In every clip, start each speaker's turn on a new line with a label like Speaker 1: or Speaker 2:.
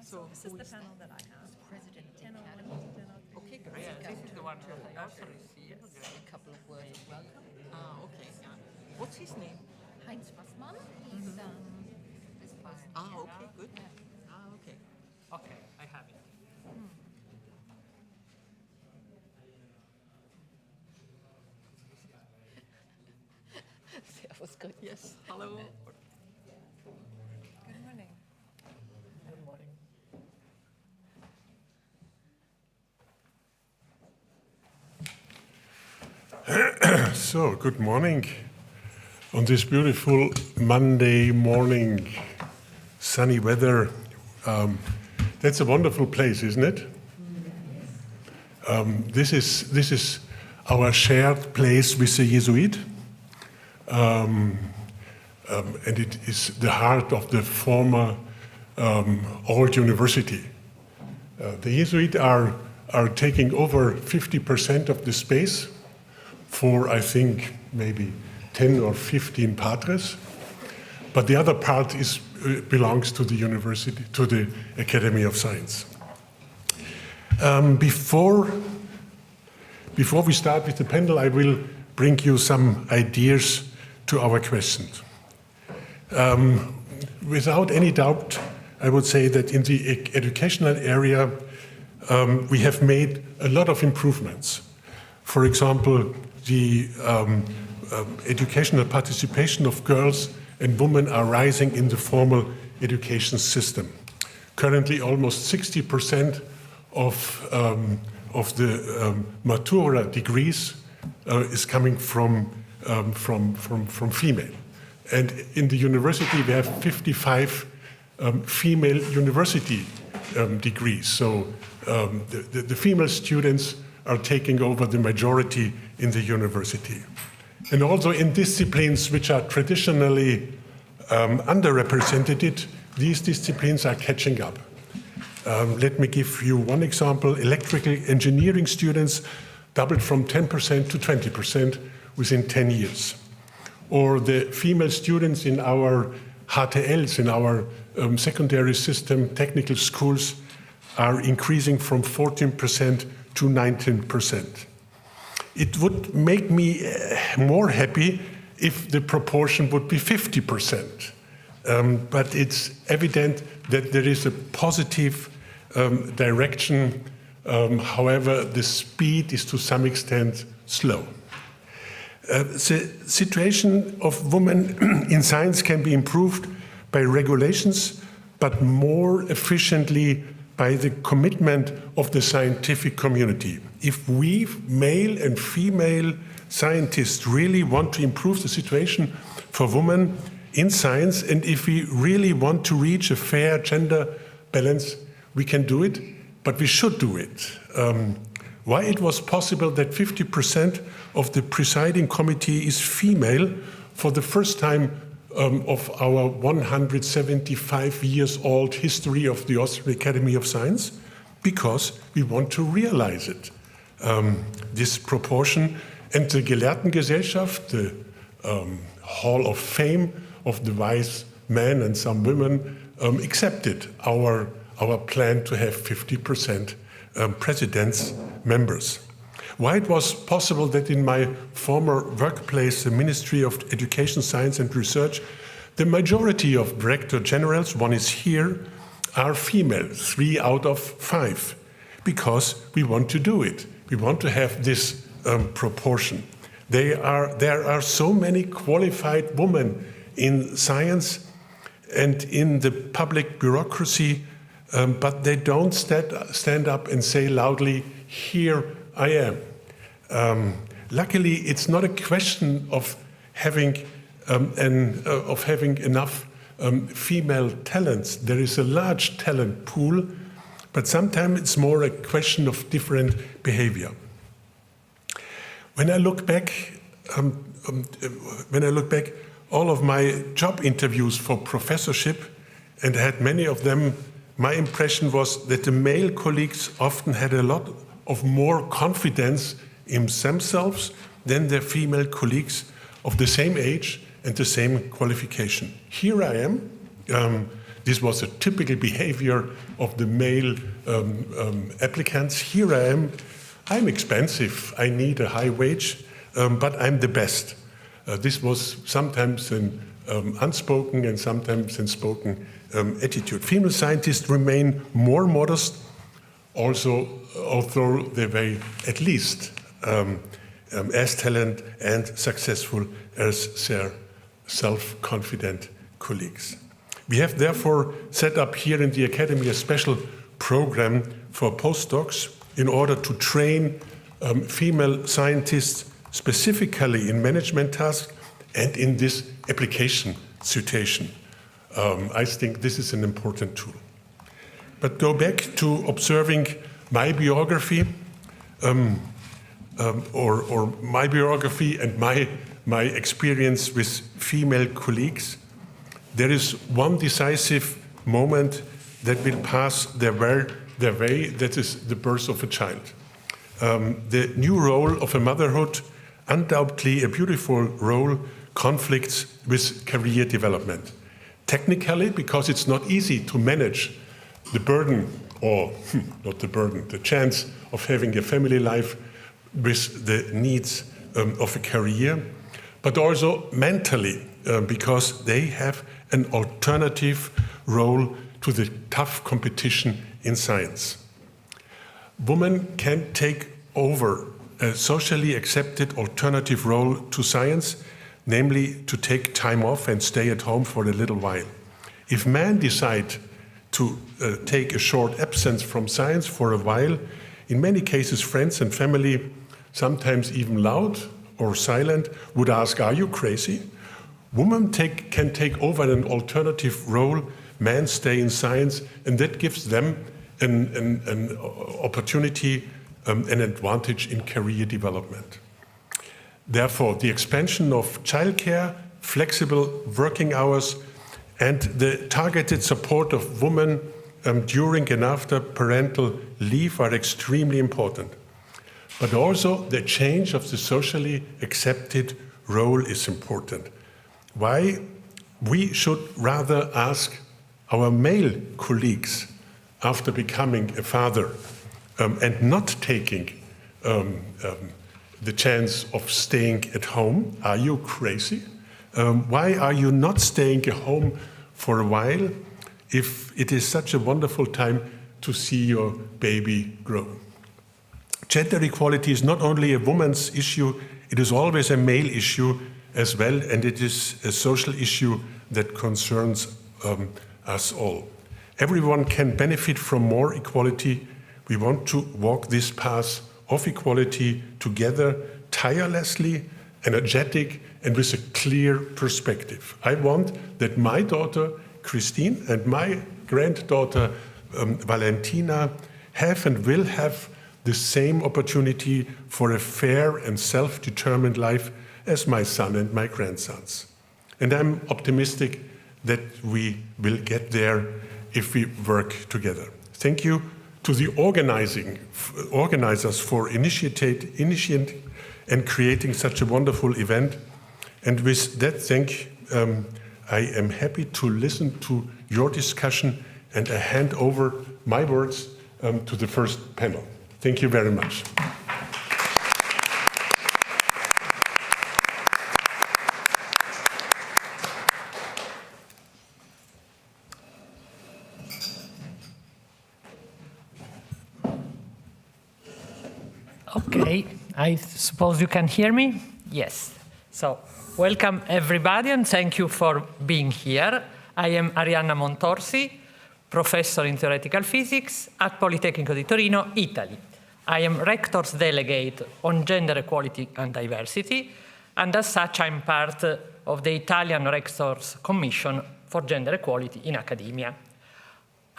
Speaker 1: So
Speaker 2: This is the panel that I have.
Speaker 3: President of the
Speaker 2: 10:01
Speaker 3: Academy.
Speaker 2: to 10:03.
Speaker 1: okay, great. Yeah, this is the one that I also received. Great.
Speaker 3: A couple of words of welcome.
Speaker 1: Okay. Yeah. What's his name?
Speaker 3: Heinz Fassmann, he's this past year.
Speaker 1: Okay, good.
Speaker 3: Yeah.
Speaker 1: Okay. Okay, I have it.
Speaker 3: That was good.
Speaker 1: Yes. Hello.
Speaker 2: Good morning.
Speaker 1: Good morning.
Speaker 4: So, good morning on this beautiful Monday morning, sunny weather. That's a wonderful place, isn't it? This is our shared place with the Jesuit, and it is the heart of the former old university. The Jesuit are taking over 50% of the space for, I think, maybe 10 or 15 padres, but the other part belongs to the university, to the Academy of Science. Before we start with the panel, I will bring you some ideas to our questions. Without any doubt, I would say that in the educational area, we have made a lot of improvements. For example, the educational participation of girls and women are rising in the formal education system. Currently, almost 60% of the Matura degrees is coming from female. And in the university, we have 55 female university degrees. So the female students are taking over the majority in the university. And also in disciplines which are traditionally underrepresented, these disciplines are catching up. Let me give you one example. Electrical engineering students doubled from 10% to 20% within 10 years. Or the female students in our HTLs, in our secondary system technical schools, are increasing from 14% to 19%. It would make me more happy if the proportion would be 50%. But it's evident that there is a positive direction. However, the speed is to some extent slow. The situation of women in science can be improved by regulations, but more efficiently by the commitment of the scientific community. If we, male and female scientists, really want to improve the situation for women in science, and if we really want to reach a fair gender balance, we can do it, but we should do it. Why it was possible that 50% of the presiding committee is female for the first time of our 175 years old history of the Austrian Academy of Science? Because we want to realize it. This proportion, and the Gelehrtengesellschaft, the Hall of Fame of the wise men and some women, accepted our plan to have 50% presidents members. Why it was possible that in my former workplace, the Ministry of Education, Science and Research, the majority of director generals, one is here, are female, 3 out of 5, because we want to do it. We want to have this proportion. There are so many qualified women in science and in the public bureaucracy, but they don't stand up and say loudly, "Here I am." Luckily, it's not a question of having enough female talents. There is a large talent pool, but sometimes it's more a question of different behavior. When I look back, all of my job interviews for professorship, and I had many of them, my impression was that the male colleagues often had a lot of more confidence in themselves than their female colleagues of the same age and the same qualification. Here I am. This was a typical behavior of the male applicants. Here I am. I'm expensive. I need a high wage, but I'm the best. This was sometimes an unspoken and sometimes an spoken attitude. Female scientists remain more modest, also, although they were at least as talented and successful as their self-confident colleagues. We have therefore set up here in the Academy a special program for postdocs in order to train female scientists specifically in management tasks and in this application situation. I think this is an important tool. But go back to observing my biography, or my biography and my experience with female colleagues. There is one decisive moment that will pass their way, that is the birth of a child. The new role of a motherhood, undoubtedly a beautiful role, conflicts with career development. Technically, because it's not easy to manage the burden, or not the burden, the chance of having a family life with the needs of a career, but also mentally, because they have an alternative role to the tough competition in science. Women can take over a socially accepted alternative role to science, namely to take time off and stay at home for a little while. If men decide to take a short absence from science for a while, in many cases friends and family, sometimes even loud or silent, would ask, "Are you crazy?" Women can take over an alternative role, men stay in science, and that gives them an opportunity, an advantage in career development. Therefore, the expansion of childcare, flexible working hours, and the targeted support of women during and after parental leave are extremely important. But also the change of the socially accepted role is important. Why? We should rather ask our male colleagues after becoming a father and not taking the chance of staying at home. Are you crazy? Why are you not staying at home for a while if it is such a wonderful time to see your baby grow? Gender equality is not only a woman's issue, it is always a male issue as well, and it is a social issue that concerns us all. Everyone can benefit from more equality. We want to walk this path of equality together, tirelessly, energetic, and with a clear perspective. I want that my daughter, Christine, and my granddaughter, Valentina, have and will have the same opportunity for a fair and self-determined life as my son and my grandsons. And I'm optimistic that we will get there if we work together. Thank you to the organizers for initiating and creating such a wonderful event. And with that, I am happy to listen to your discussion, and I hand over my words to the first panel. Thank you very much.
Speaker 1: Okay, I suppose you can hear me? Yes. So, welcome everybody and thank you for being here. I am Arianna Montorsi, professor in theoretical physics at Politecnico di Torino, Italy. I am Rector's Delegate on Gender Equality and Diversity, and as such I'm part of the Italian Rector's Commission for Gender Equality in Academia.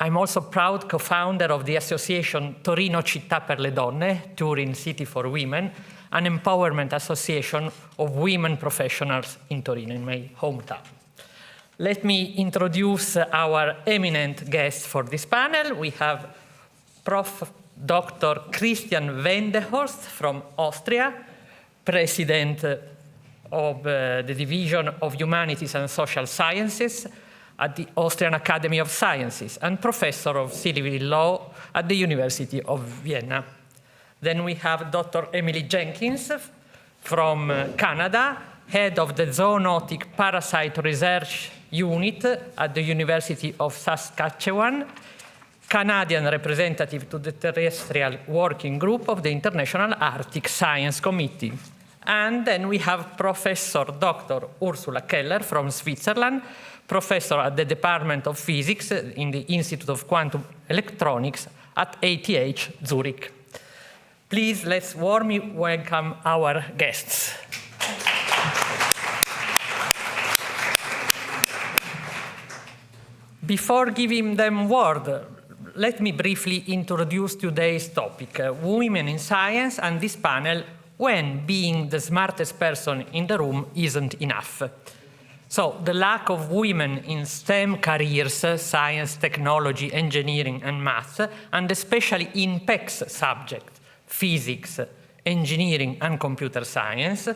Speaker 1: I'm also proud co-founder of the association Torino Città per le Donne, Turin City for Women, an empowerment association of women professionals in Torino, in my hometown. Let me introduce our eminent guests for this panel. We have Prof. Dr. Christian Wendehorst from Austria, President of the Division of Humanities and Social Sciences at the Austrian Academy of Sciences and professor of civil law at the University of Vienna. Then we have Dr. Emily Jenkins from Canada, head of the Zoonotic Parasite Research Unit at the University of Saskatchewan, Canadian representative to the Terrestrial Working Group of the International Arctic Science Committee. And then we have Professor Dr. Ursula Keller from Switzerland, professor at the Department of Physics in the Institute of Quantum Electronics at ETH Zurich. Please, let's warmly welcome our guests. Before giving them word, let me briefly introduce today's topic, women in science, and this panel, when being the smartest person in the room isn't enough. So the lack of women in STEM careers, science, technology, engineering, and math, and especially in PECS subjects, physics, engineering, and computer science,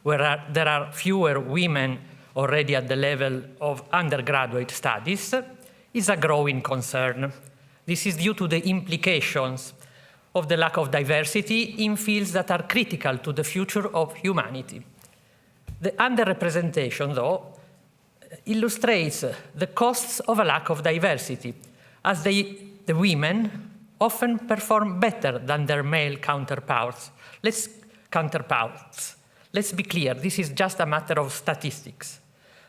Speaker 1: where there are fewer women already at the level of undergraduate studies, is a growing concern. This is due to the implications of the lack of diversity in fields that are critical to the future of humanity. The underrepresentation, though, illustrates the costs of a lack of diversity, as the women often perform better than their male counterparts. Let's be clear, this is just a matter of statistics.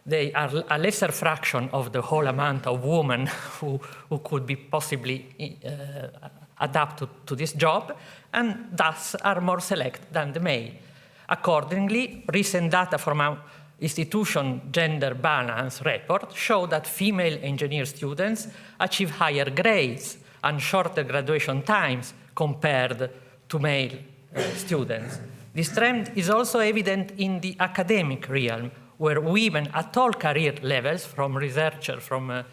Speaker 1: They are a lesser fraction of the whole amount of women who could be possibly adapted to this job, and thus are more select than the male. Accordingly, recent data from our institution Gender Balance report show that female engineer students achieve higher grades and shorter graduation times compared to male students. This trend is also evident in the academic realm, where women at all career levels, from researcher, from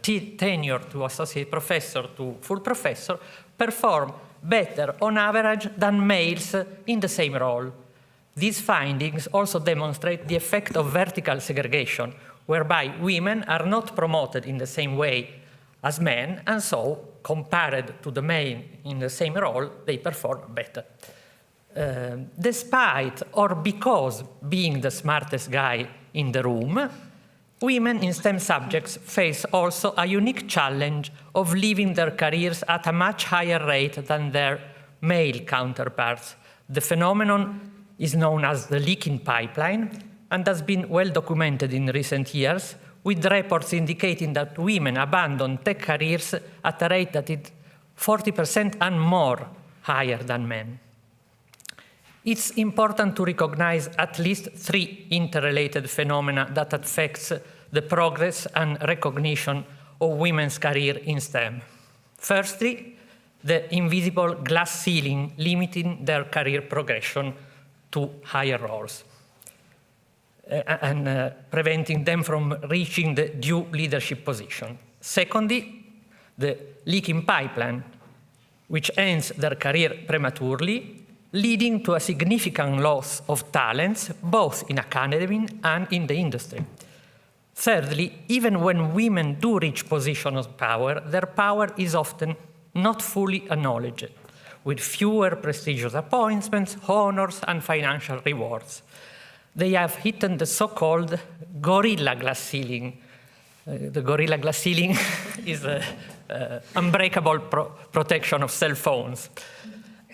Speaker 1: tenure to associate professor to full professor, perform better on average than males in the same role. These findings also demonstrate the effect of vertical segregation, whereby women are not promoted in the same way as men, and so, compared to the men in the same role, they perform better. Despite or because being the smartest guy in the room, women in STEM subjects face also a unique challenge of leaving their careers at a much higher rate than their male counterparts. The phenomenon is known as the leaking pipeline and has been well documented in recent years, with reports indicating that women abandon tech careers at a rate that is 40% and more higher than men. It's important to recognize at least three interrelated phenomena that affects the progress and recognition of women's career in STEM. Firstly, the invisible glass ceiling limiting their career progression to higher roles and preventing them from reaching the due leadership position. Secondly, the leaking pipeline, which ends their career prematurely, leading to a significant loss of talents, both in academia and in the industry. Thirdly, even when women do reach positions of power, their power is often not fully acknowledged, with fewer prestigious appointments, honors, and financial rewards. They have hit the so-called gorilla glass ceiling. The gorilla glass ceiling is an unbreakable protection of cell phones,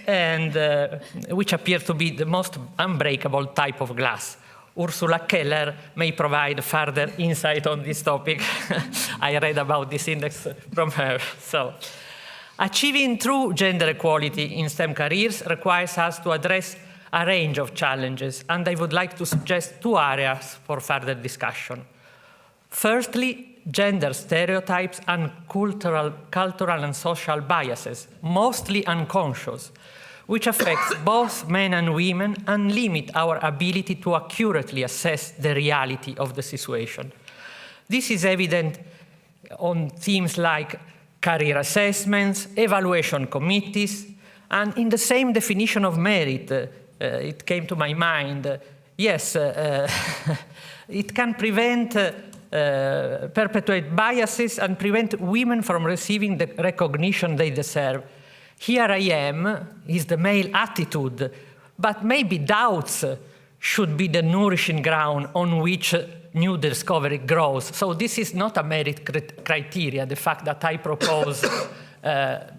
Speaker 1: and which appears to be the most unbreakable type of glass. Ursula Keller may provide further insight on this topic. I read about this index from her. So, achieving true gender equality in STEM careers requires us to address a range of challenges, and I would like to suggest two areas for further discussion. Firstly, gender stereotypes and cultural and social biases, mostly unconscious, which affects both men and women and limit our ability to accurately assess the reality of the situation. This is evident on themes like career assessments, evaluation committees, and in the same definition of merit, it came to my mind, yes, it can prevent perpetuate biases, and prevent women from receiving the recognition they deserve. Here I am is the male attitude, but maybe doubts should be the nourishing ground on which new discovery grows. So this is not a merit criteria, the fact that I propose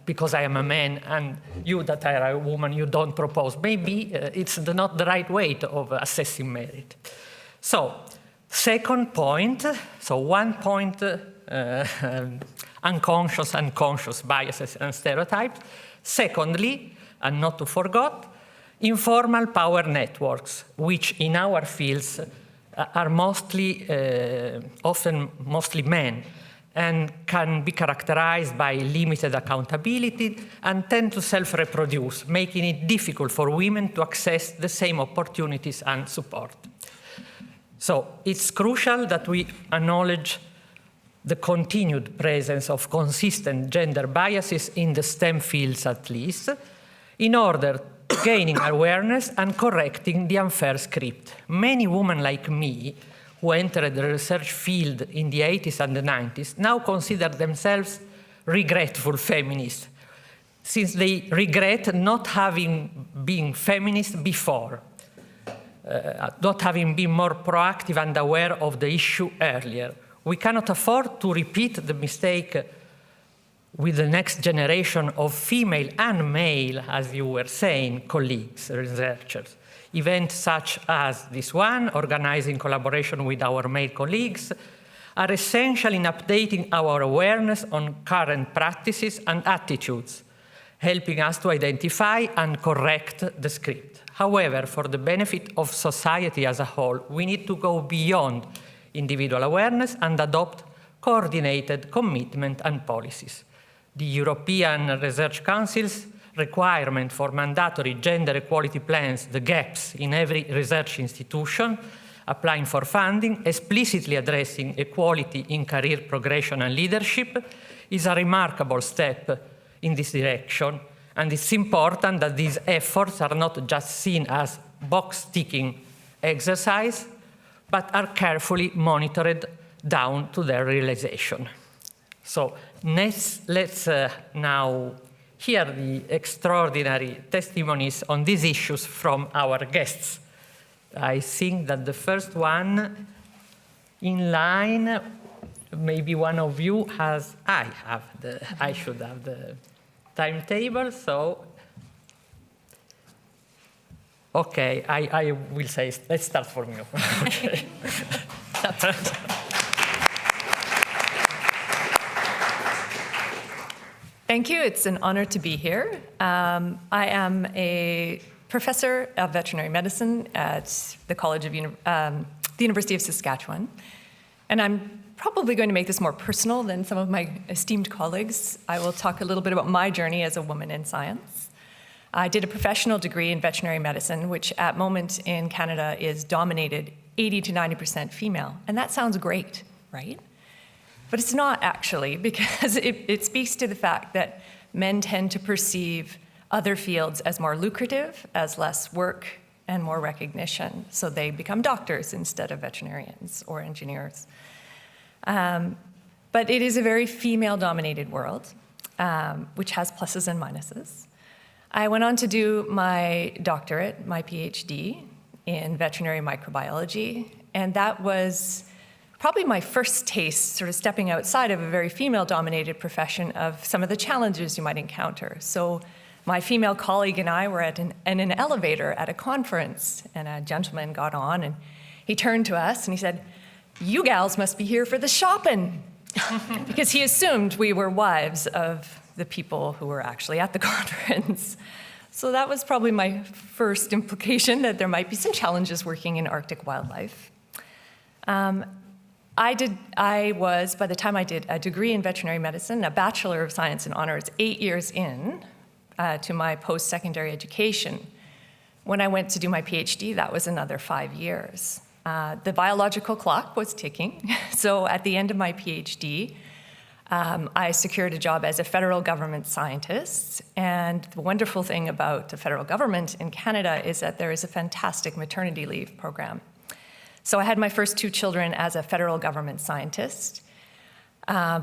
Speaker 1: because I am a man and you that are a woman, you don't propose. Maybe it's not the right way of assessing merit. So, second point, so 1 point, unconscious and conscious biases and stereotypes. Secondly, and not to forget, informal power networks, which in our fields are mostly, often mostly men, and can be characterized by limited accountability and tend to self-reproduce, making it difficult for women to access the same opportunities and support. So it's crucial that we acknowledge the continued presence of consistent gender biases in the STEM fields at least, in order to gaining awareness and correcting the unfair script. Many women like me, who entered the research field in the 80s and the 90s, now consider themselves regretful feminists, since they regret not having been feminist before, not having been more proactive and aware of the issue earlier. We cannot afford to repeat the mistake with the next generation of female and male, as you were saying, colleagues, researchers. Events such as this one, organized in collaboration with our male colleagues, are essential in updating our awareness on current practices and attitudes, helping us to identify and correct the script. However, for the benefit of society as a whole, we need to go beyond individual awareness and adopt coordinated commitment and policies. The European Research Council's requirement for mandatory gender equality plans, the GAPs, in every research institution applying for funding, explicitly addressing equality in career progression and leadership, is a remarkable step in this direction. And it's important that these efforts are not just seen as box-ticking exercise, but are carefully monitored down to their realization. So let's now hear the extraordinary testimonies on these issues from our guests. I think that the first one in line, maybe one of you has, I should have the timetable, so, okay, I will say, let's start from you. Okay.
Speaker 2: Thank you. It's an honor to be here. I am a professor of veterinary medicine at the College of the University of Saskatchewan. And I'm probably going to make this more personal than some of my esteemed colleagues. I will talk a little bit about my journey as a woman in science. I did a professional degree in veterinary medicine, which at moment in Canada is dominated 80 to 90% female. And that sounds great, right? But it's not actually, because it speaks to the fact that men tend to perceive other fields as more lucrative, as less work and more recognition. So they become doctors instead of veterinarians or engineers. But it is a very female-dominated world, which has pluses and minuses. I went on to do my doctorate, my PhD, in veterinary microbiology, and that was probably my first taste, sort of stepping outside of a very female-dominated profession, of some of the challenges you might encounter. So my female colleague and I were in an elevator at a conference, and a gentleman got on, and he turned to us and he said, "You gals must be here for the shopping," because he assumed we were wives of the people who were actually at the conference. So that was probably my first implication that there might be some challenges working in Arctic wildlife. I was, by the time I did a degree in veterinary medicine, a Bachelor of Science and Honors, 8 years in to my post-secondary education. When I went to do my PhD, that was another 5 years. The biological clock was ticking. So at the end of my PhD, I secured a job as a federal government scientist. And the wonderful thing about the federal government in Canada is that there is a fantastic maternity leave program. So I had my first 2 children as a federal government scientist,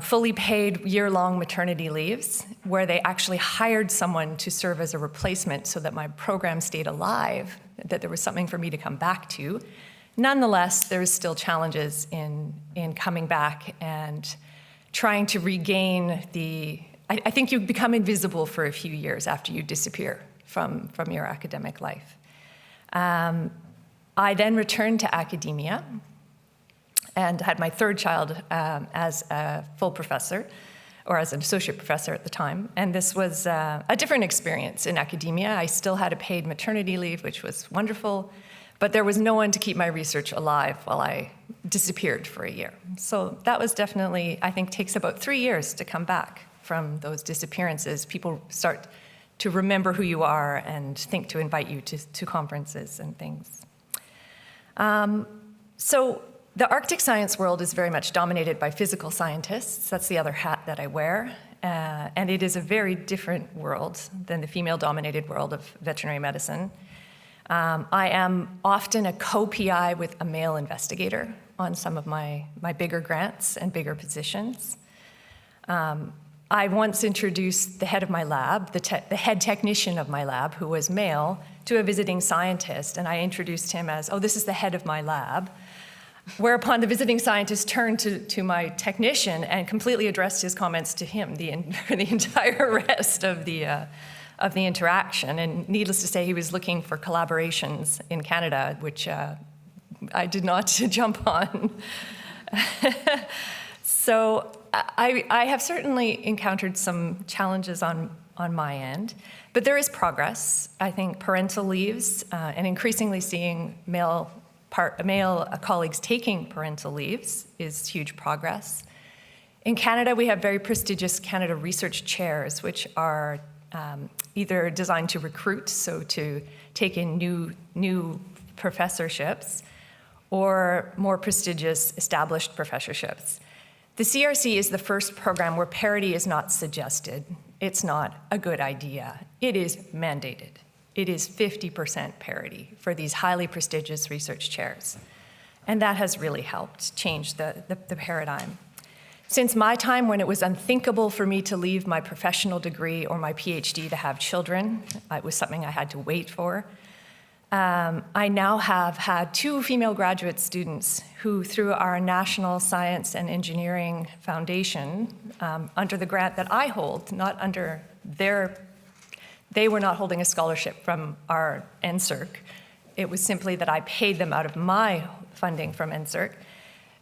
Speaker 2: fully paid year-long maternity leaves, where they actually hired someone to serve as a replacement so that my program stayed alive, that there was something for me to come back to. Nonetheless, there's still challenges in coming back and trying to regain I think you become invisible for a few years after you disappear from your academic life. I then returned to academia and had my 3rd child as a full professor, or as an associate professor at the time. And this was a different experience in academia. I still had a paid maternity leave, which was wonderful, but there was no one to keep my research alive while I disappeared for a year. So that was definitely, I think, takes about 3 years to come back from those disappearances. People start to remember who you are and think to invite you to conferences and things. So the Arctic science world is very much dominated by physical scientists. That's the other hat that I wear. And it is a very different world than the female-dominated world of veterinary medicine. I am often a co-PI with a male investigator on some of my bigger grants and bigger positions. I once introduced the head of my lab, the head technician of my lab, who was male, to a visiting scientist, and I introduced him as, oh, this is the head of my lab. Whereupon the visiting scientist turned to my technician and completely addressed his comments to him for the entire rest of the interaction. And needless to say, he was looking for collaborations in Canada, which I did not jump on. So I have certainly encountered some challenges on my end, but there is progress. I think parental leaves and increasingly seeing male colleagues taking parental leaves is huge progress. In Canada, we have very prestigious Canada Research Chairs, which are either designed to recruit, so to take in new professorships, or more prestigious established professorships. The CRC is the first program where parity is not suggested. It's not a good idea. It is mandated. It is 50% parity for these highly prestigious research chairs. And that has really helped change the paradigm. Since my time, when it was unthinkable for me to leave my professional degree or my PhD to have children, it was something I had to wait for, I now have had 2 female graduate students who, through our National Science and Engineering Foundation, under the grant that I hold, not under they were not holding a scholarship from our NSERC. It was simply that I paid them out of my funding from NSERC.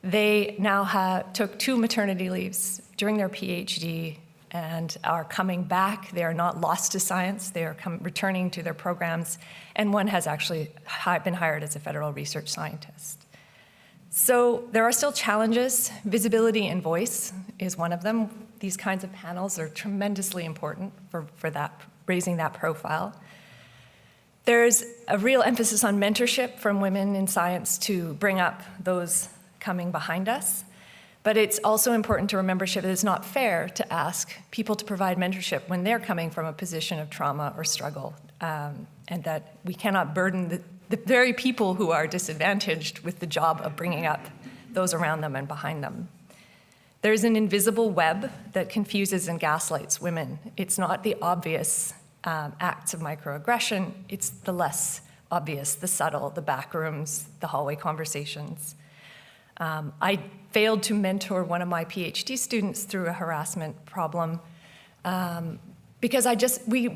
Speaker 2: They now took 2 maternity leaves during their PhD and are coming back. They are not lost to science. They are returning to their programs, and one has actually been hired as a federal research scientist. So there are still challenges. Visibility and voice is one of them. These kinds of panels are tremendously important for that, raising that profile. There's a real emphasis on mentorship from women in science to bring up those coming behind us. But it's also important to remember that it's not fair to ask people to provide mentorship when they're coming from a position of trauma or struggle, and that we cannot burden the very people who are disadvantaged with the job of bringing up those around them and behind them. There's an invisible web that confuses and gaslights women. It's not the obvious acts of microaggression, it's the less obvious, the subtle, the back rooms, the hallway conversations. I failed to mentor one of my PhD students through a harassment problem because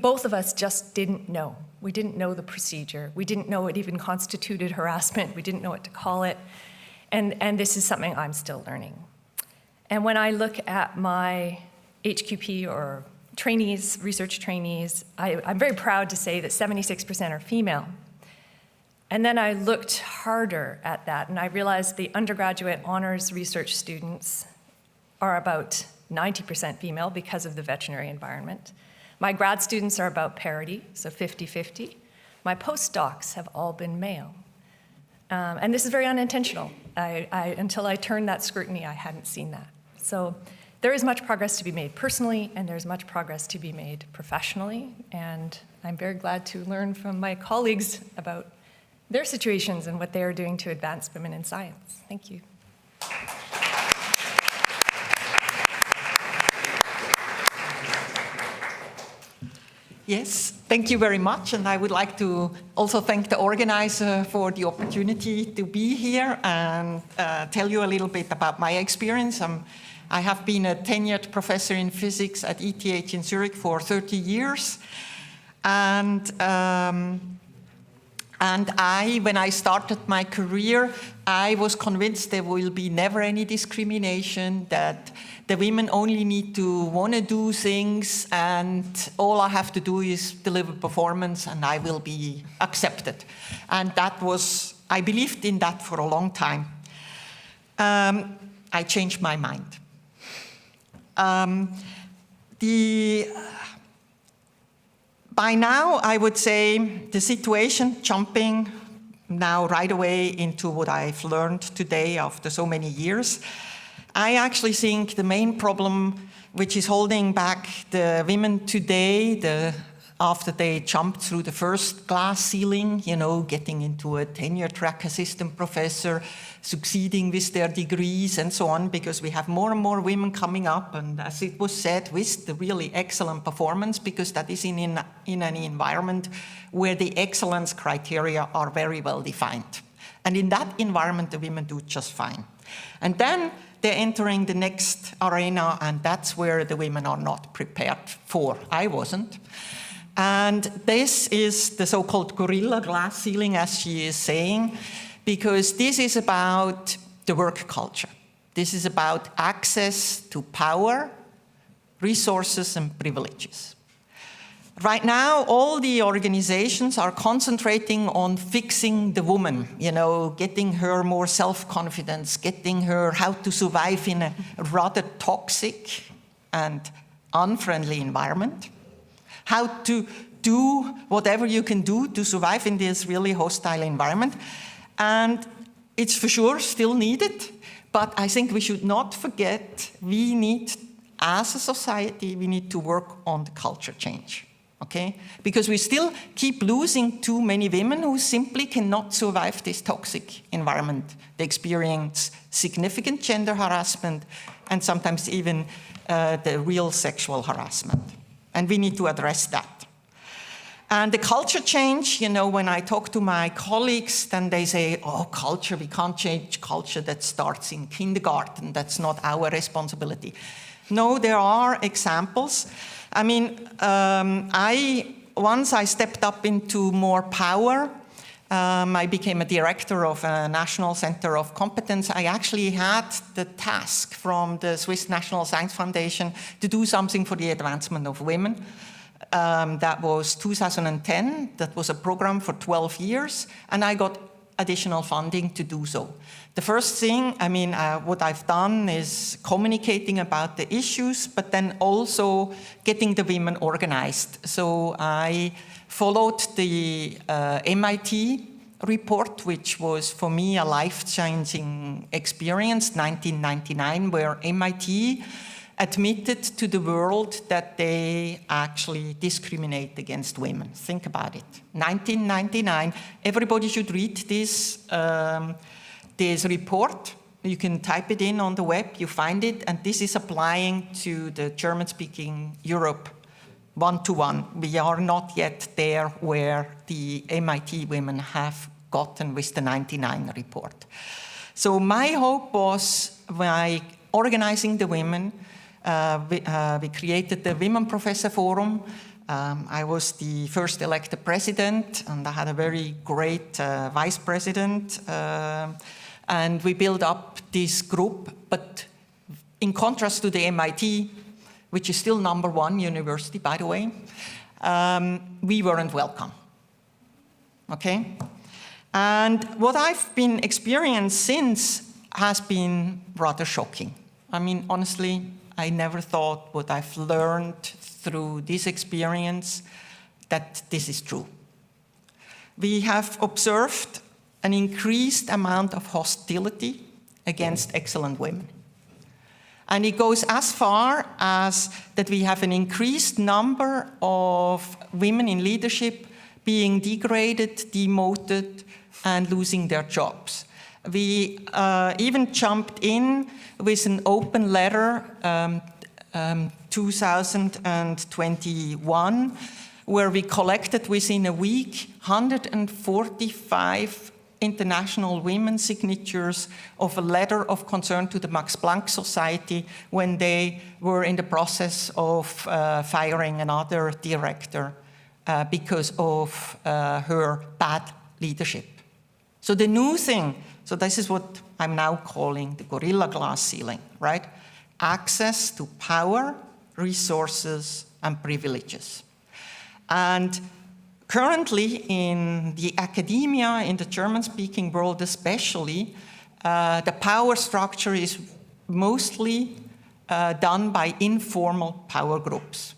Speaker 2: both of us just didn't know. We didn't know the procedure. We didn't know it even constituted harassment. We didn't know what to call it. And this is something I'm still learning. And when I look at my HQP or trainees, research trainees, I'm very proud to say that 76% are female. And then I looked harder at that, and I realized the undergraduate honors research students are about 90% female because of the veterinary environment. My grad students are about parity, so 50-50. My postdocs have all been male. And this is very unintentional. Until I turned that scrutiny, I hadn't seen that. So there is much progress to be made personally, and there's much progress to be made professionally. And I'm very glad to learn from my colleagues about their situations and what they are doing to advance women in science. Thank you.
Speaker 5: Yes, thank you very much. And I would like to also thank the organizer for the opportunity to be here and tell you a little bit about my experience. I have been a tenured professor in physics at ETH in Zurich for 30 years. And when I started my career, I was convinced there will be never any discrimination, that the women only need to want to do things, and all I have to do is deliver performance, and I will be accepted. And that was, I believed in that for a long time. I changed my mind. By now, I would say the situation, jumping now right away into what I've learned today after so many years, I actually think the main problem which is holding back the women today, after they jumped through the first glass ceiling, you know, getting into a tenure-track assistant professor, succeeding with their degrees and so on, because we have more and more women coming up, and as it was said, with the really excellent performance, because that is in an environment where the excellence criteria are very well defined. And in that environment, the women do just fine. And then they're entering the next arena, and that's where the women are not prepared for. I wasn't. And this is the so-called gorilla glass ceiling, as she is saying, because this is about the work culture. This is about access to power, resources, and privileges. Right now, all the organizations are concentrating on fixing the woman, you know, getting her more self-confidence, getting her how to survive in a rather toxic and unfriendly environment, how to do whatever you can do to survive in this really hostile environment. And it's for sure still needed, but I think we should not forget we need, as a society, we need to work on the culture change. Okay? Because we still keep losing too many women who simply cannot survive this toxic environment. They experience significant gender harassment and sometimes even the real sexual harassment. And we need to address that. And the culture change, you know, when I talk to my colleagues, then they say, oh, culture, we can't change culture that starts in kindergarten. That's not our responsibility. No, there are examples. I mean, once I stepped up into more power, I became a director of a National Center of Competence. I actually had the task from the Swiss National Science Foundation to do something for the advancement of women. That was 2010. That was a program for 12 years, and I got additional funding to do so. The first thing, I mean, what I've done is communicating about the issues, but then also getting the women organized. So I followed the MIT report, which was for me a life-changing experience, 1999, where MIT admitted to the world that they actually discriminate against women. Think about it. 1999, everybody should read this, this report. You can type it in on the web, you find it, and this is applying to the German-speaking Europe one-to-one. We are not yet there where the MIT women have gotten with the 99 report. So my hope was, by organizing the women, we created the Women Professor Forum. I was the first elected president, and I had a very great vice president. And we built up this group, but in contrast to the MIT, which is still #1 university, by the way, we weren't welcome. Okay? And what I've been experienced since has been rather shocking. I mean, honestly, I never thought what I've learned through this experience that this is true. We have observed an increased amount of hostility against excellent women. And it goes as far as that we have an increased number of women in leadership being degraded, demoted, and losing their jobs. We even jumped in with an open letter 2021, where we collected within a week 145 international women signatures of a letter of concern to the Max Planck Society when they were in the process of firing another director because of her bad leadership. So the new thing, so this is what I'm now calling the gorilla glass ceiling, right? Access to power, resources, and privileges. And currently in the academia, in the German-speaking world especially, the power structure is mostly done by informal power groups.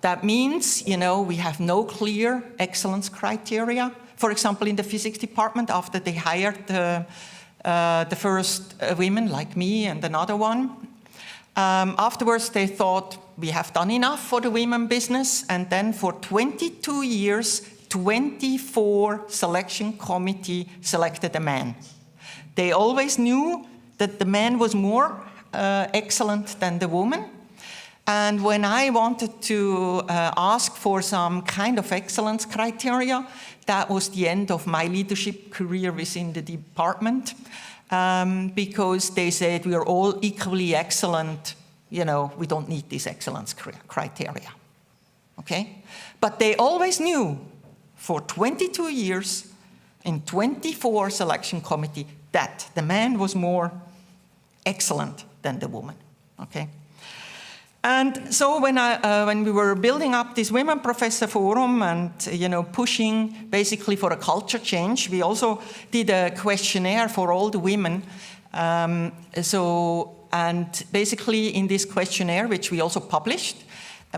Speaker 5: That means, you know, we have no clear excellence criteria. For example, in the physics department, after they hired the first women like me and another one, afterwards they thought, we have done enough for the women business, and then for 22 years, 24 selection committee selected a man. They always knew that the man was more excellent than the woman. And when I wanted to ask for some kind of excellence criteria, that was the end of my leadership career within the department, because they said we are all equally excellent. You know, we don't need these excellence criteria, okay? But they always knew for 22 years in 24 selection committee that the man was more excellent than the woman, okay? And so when we were building up this Women Professor Forum and, you know, pushing basically for a culture change, we also did a questionnaire for all the women. And basically in this questionnaire, which we also published,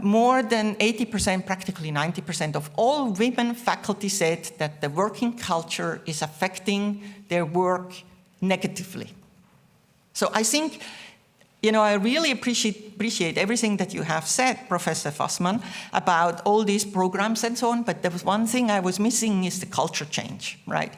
Speaker 5: more than 80%, practically 90% of all women faculty said that the working culture is affecting their work negatively. So I think, you know, I really appreciate everything that you have said, Professor Fassmann, about all these programs and so on, but there was one thing I was missing is the culture change, right?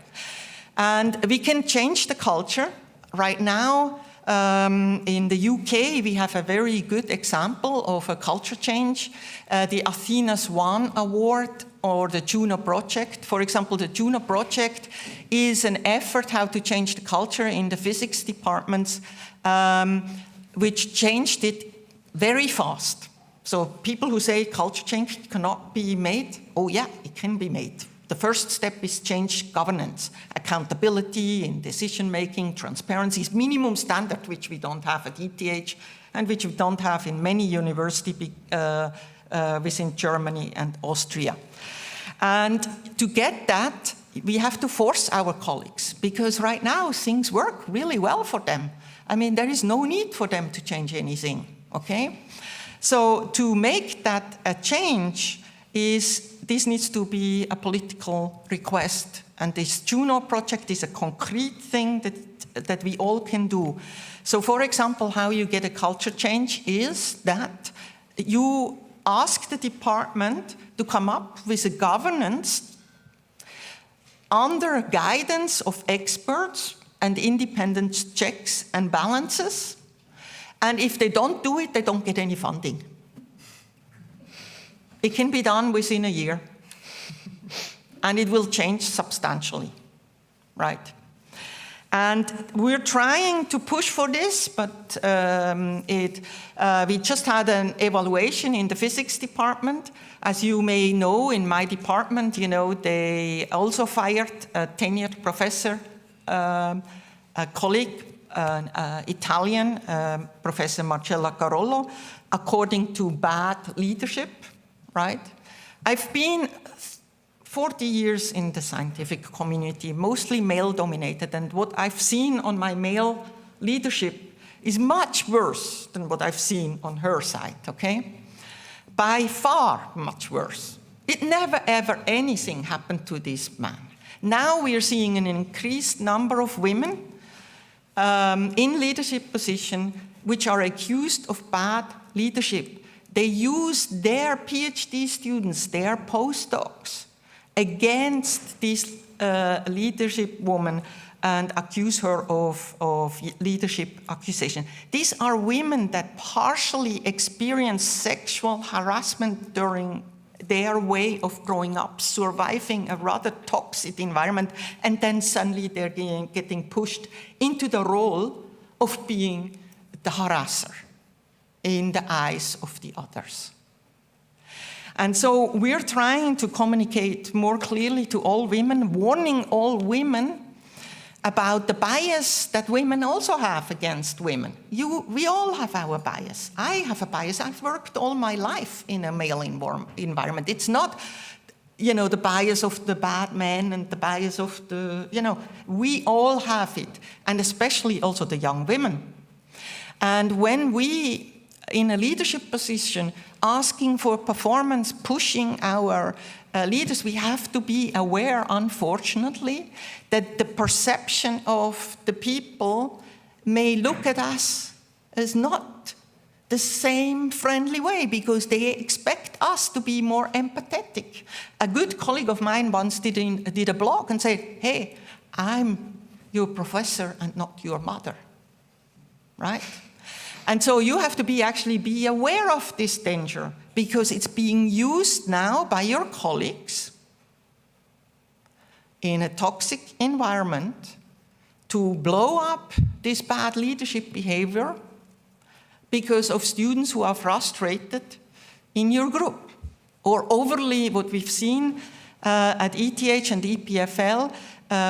Speaker 5: And we can change the culture. Right now, in the UK, we have a very good example of a culture change, the Athena Swan Award or the Juno Project. For example, the Juno Project is an effort how to change the culture in the physics departments, which changed it very fast. So people who say culture change cannot be made, oh yeah, it can be made. The first step is change governance, accountability in decision-making, transparency is minimum standard, which we don't have at ETH and which we don't have in many universities within Germany and Austria. And to get that, we have to force our colleagues, because right now things work really well for them. I mean, there is no need for them to change anything, okay? So to make that a change this needs to be a political request. And this Juno project is a concrete thing that we all can do. So for example, how you get a culture change is that you ask the department to come up with a governance under guidance of experts and independent checks and balances. And if they don't do it, they don't get any funding. It can be done within a year, and it will change substantially, right? And we're trying to push for this, but we just had an evaluation in the physics department. As you may know, in my department, you know, they also fired a tenured professor, a colleague, Italian, Professor Marcella Carollo, according to bad leadership. Right? I've been 40 years in the scientific community, mostly male-dominated, and what I've seen on my male leadership is much worse than what I've seen on her side, okay? By far much worse. It never, ever anything happened to this man. Now we are seeing an increased number of women in leadership position which are accused of bad leadership. They use their PhD students, their postdocs, against these a leadership woman and accuse her of leadership accusation. These are women that partially experience sexual harassment during their way of growing up, surviving a rather toxic environment, and then suddenly they're getting pushed into the role of being the harasser in the eyes of the others. And so we're trying to communicate more clearly to all women, warning all women about the bias that women also have against women. We all have our bias. I have a bias. I've worked all my life in a male environment. It's not, the bias of the bad man and the bias of the, we all have it, and especially also the young women. And when we, in a leadership position, asking for performance, pushing our leaders, we have to be aware, unfortunately, that the perception of the people may look at us as not the same friendly way, because they expect us to be more empathetic. A good colleague of mine once did a blog and said, hey, I'm your professor and not your mother, right? And so you have to actually be aware of this danger, because it's being used now by your colleagues in a toxic environment to blow up this bad leadership behavior because of students who are frustrated in your group, or overly, what we've seen at ETH and EPFL,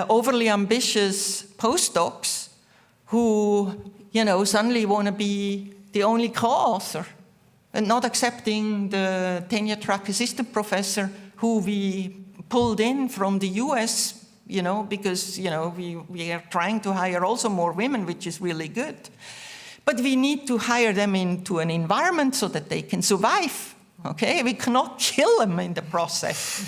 Speaker 5: overly ambitious postdocs who suddenly want to be the only co-author and not accepting the tenure-track assistant professor who we pulled in from the US, because, we are trying to hire also more women, which is really good. But we need to hire them into an environment so that they can survive, okay? We cannot kill them in the process.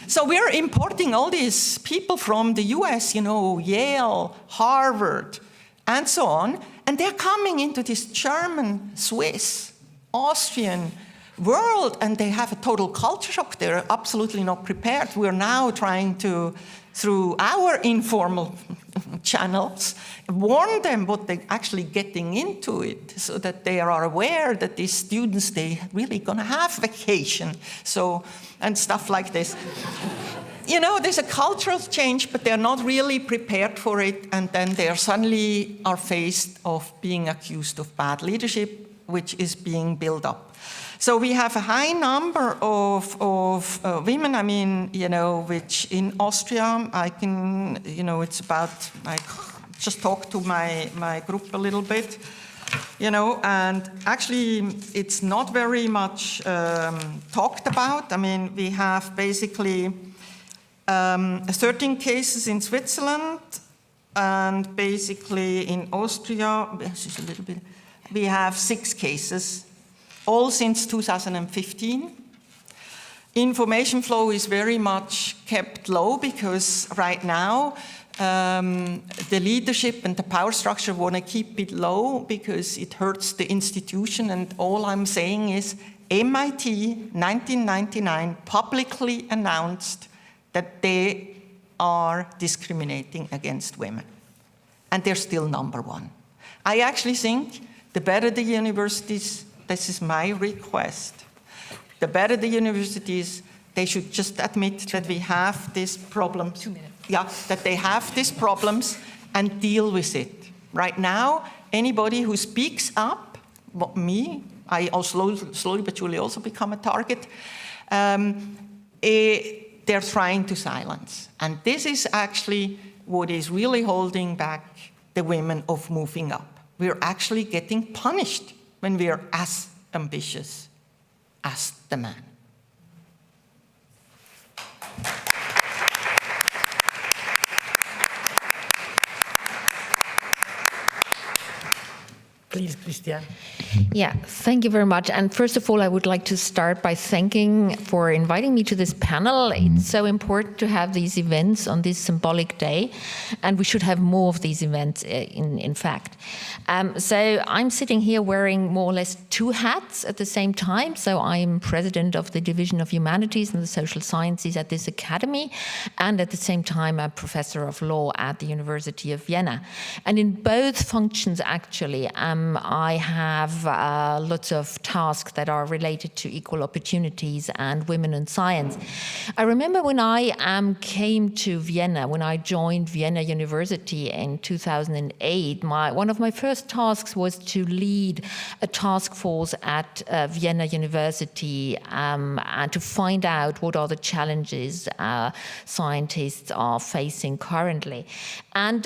Speaker 5: So we're importing all these people from the US, Yale, Harvard, and so on, and they're coming into this German, Swiss, Austrian world, and they have a total culture shock. They're absolutely not prepared. We're now trying to, through our informal channels, warn them what they're actually getting into it, so that they are aware that these students, they really gonna have vacation, and stuff like this. There's a cultural change, but they're not really prepared for it, and then they suddenly are faced of being accused of bad leadership, which is being built up. So we have a high number of women, which in Austria, I can, it's about, I just talked to my group a little bit, and actually it's not very much talked about. We have basically 13 cases in Switzerland, and basically in Austria, just a little bit, we have 6 cases, all since 2015. Information flow is very much kept low, because right now the leadership and the power structure want to keep it low because it hurts the institution. And all I'm saying is MIT 1999 publicly announced that they are discriminating against women, and they're still #1. I actually think the better the universities, this is my request, the better the universities, they should just admit that we have these problems.
Speaker 2: 2 minutes.
Speaker 5: Yeah, that they have these problems and deal with it. Right now, anybody who speaks up, me, I also slowly but surely also become a target, they're trying to silence. And this is actually what is really holding back the women of moving up. We're actually getting punished when we are as ambitious as the man.
Speaker 1: Please, Christiane.
Speaker 6: Yeah, thank you very much. And first of all, I would like to start by thanking for inviting me to this panel. It's so important to have these events on this symbolic day, and we should have more of these events, in fact. So I'm sitting here wearing more or less two hats at the same time. So I'm president of the Division of Humanities and the Social Sciences at this academy, and at the same time a professor of law at the University of Vienna. And in both functions, actually, I have lots of tasks that are related to equal opportunities and women in science. I remember when I came to Vienna, when I joined Vienna University in 2008, one of my first tasks was to lead a task force at Vienna University and to find out what are the challenges scientists are facing currently. And